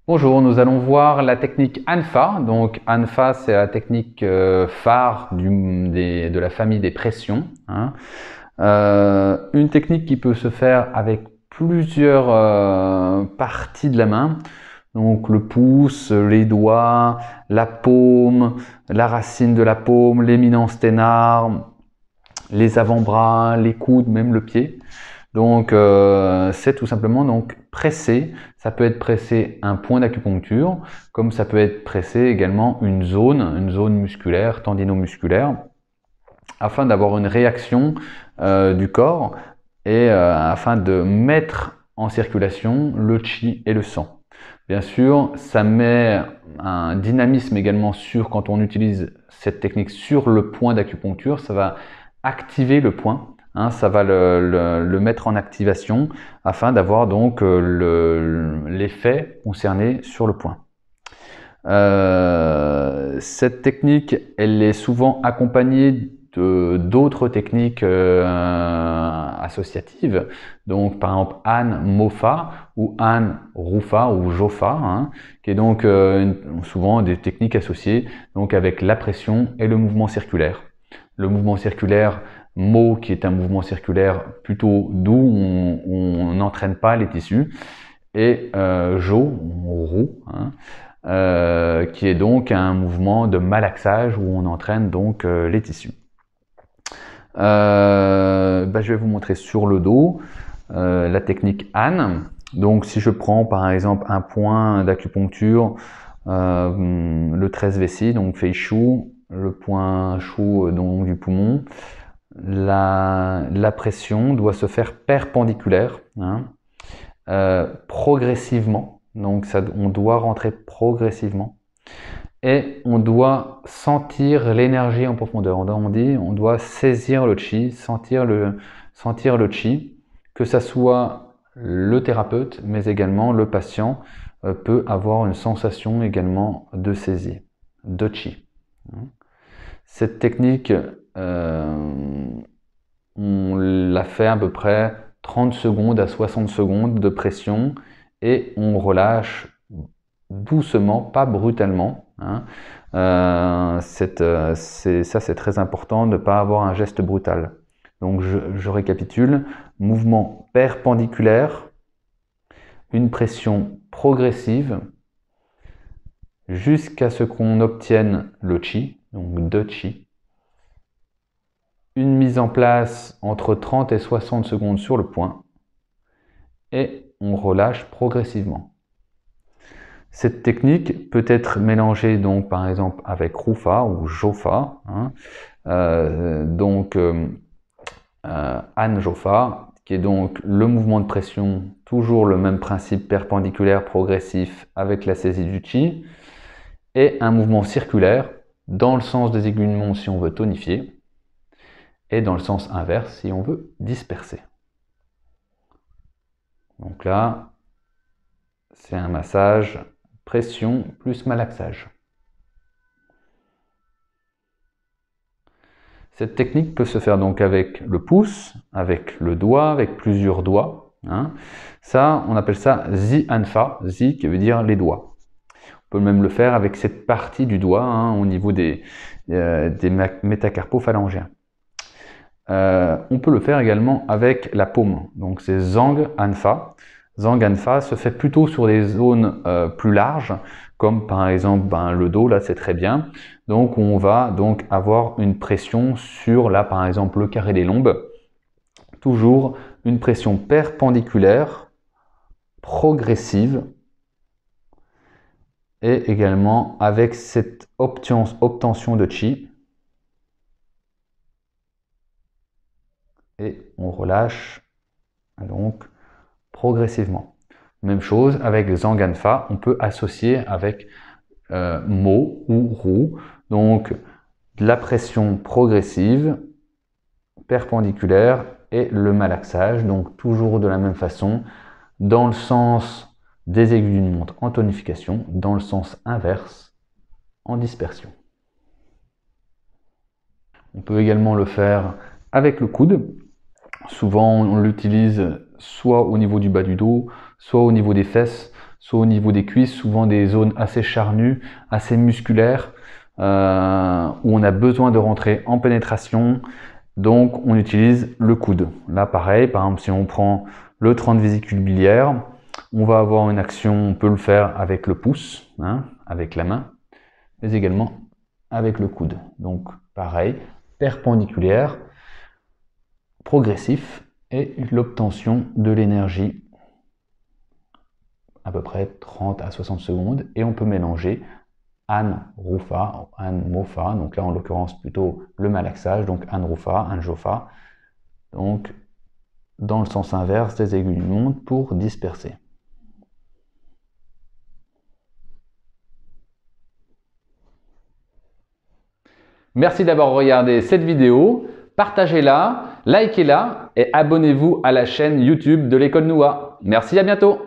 Bonjour, nous allons voir la technique ANFA. Donc ANFA, c'est la technique phare de la famille des pressions. Une technique qui peut se faire avec plusieurs parties de la main. Donc le pouce, les doigts, la paume, la racine de la paume, l'éminence ténare, les avant-bras, les coudes, même le pied. Donc c'est tout simplement donc presser. Ça peut être pressé un point d'acupuncture, comme ça peut être pressé également une zone musculaire, tendino-musculaire, afin d'avoir une réaction du corps et afin de mettre en circulation le chi et le sang. Bien sûr, ça met un dynamisme également quand on utilise cette technique sur le point d'acupuncture, ça va activer le point. Ça va le mettre en activation afin d'avoir donc l'effet concerné sur le point. Cette technique, elle est souvent accompagnée d'autres techniques associatives, donc par exemple An Mofa ou An Rufa ou Jofa, qui est donc souvent des techniques associées donc avec la pression et le mouvement circulaire. Le mouvement circulaire, Mo, qui est un mouvement circulaire plutôt doux, on n'entraîne pas les tissus, et Jo, Rou, qui est donc un mouvement de malaxage où on entraîne donc les tissus. Je vais vous montrer sur le dos la technique An. Donc si je prends par exemple un point d'acupuncture, le 13 vessie, donc Fei Shu, le point Shu donc du poumon, la pression doit se faire perpendiculaire, progressivement. Donc on doit rentrer progressivement et on doit sentir l'énergie en profondeur. On doit saisir le chi, sentir le chi, que ça soit le thérapeute mais également le patient peut avoir une sensation également de saisie, de chi. Cette technique, on la fait à peu près 30 secondes à 60 secondes de pression et on relâche doucement, pas brutalement. Ça c'est très important de ne pas avoir un geste brutal. Donc je récapitule, mouvement perpendiculaire, une pression progressive jusqu'à ce qu'on obtienne le chi, donc de chi. Une mise en place entre 30 et 60 secondes sur le point et on relâche progressivement. Cette technique peut être mélangée donc par exemple avec Rufa ou Jofa, An Jofa, qui est donc le mouvement de pression, toujours le même principe perpendiculaire progressif avec la saisie du chi, et un mouvement circulaire dans le sens des aiguilles de montre si on veut tonifier, et dans le sens inverse si on veut disperser. Donc là, c'est un massage, pression plus malaxage. Cette technique peut se faire donc avec le pouce, avec le doigt, avec plusieurs doigts. Ça, on appelle ça Zi Anfa, Zi qui veut dire les doigts. On peut même le faire avec cette partie du doigt au niveau des métacarpophalangiens. On peut le faire également avec la paume, donc c'est Zhang Anfa. Zhang Anfa se fait plutôt sur des zones plus larges, comme par exemple le dos, là c'est très bien. Donc on va donc avoir une pression sur là par exemple le carré des lombes. Toujours une pression perpendiculaire, progressive, et également avec cette obtention de chi. Et on relâche donc progressivement. Même chose avec Zhang Anfa, on peut associer avec Mo ou Ru, donc de la pression progressive, perpendiculaire et le malaxage, donc toujours de la même façon, dans le sens des aiguilles d'une montre en tonification, dans le sens inverse en dispersion. On peut également le faire avec le coude. Souvent, on l'utilise soit au niveau du bas du dos, soit au niveau des fesses, soit au niveau des cuisses, souvent des zones assez charnues, assez musculaires, où on a besoin de rentrer en pénétration. Donc, on utilise le coude. Là, pareil, par exemple, si on prend le 30 vésicule biliaire, on va avoir une action, on peut le faire avec le pouce, avec la main, mais également avec le coude. Donc, pareil, perpendiculaire, progressif et l'obtention de l'énergie à peu près 30 à 60 secondes. Et on peut mélanger Anrufa, Anmofa, donc là en l'occurrence plutôt le malaxage, donc Anrufa, Anjofa, donc dans le sens inverse des aiguilles du monde pour disperser. Merci d'avoir regardé cette vidéo, partagez-la, likez-la et abonnez-vous à la chaîne YouTube de l'école Noua. Merci, à bientôt.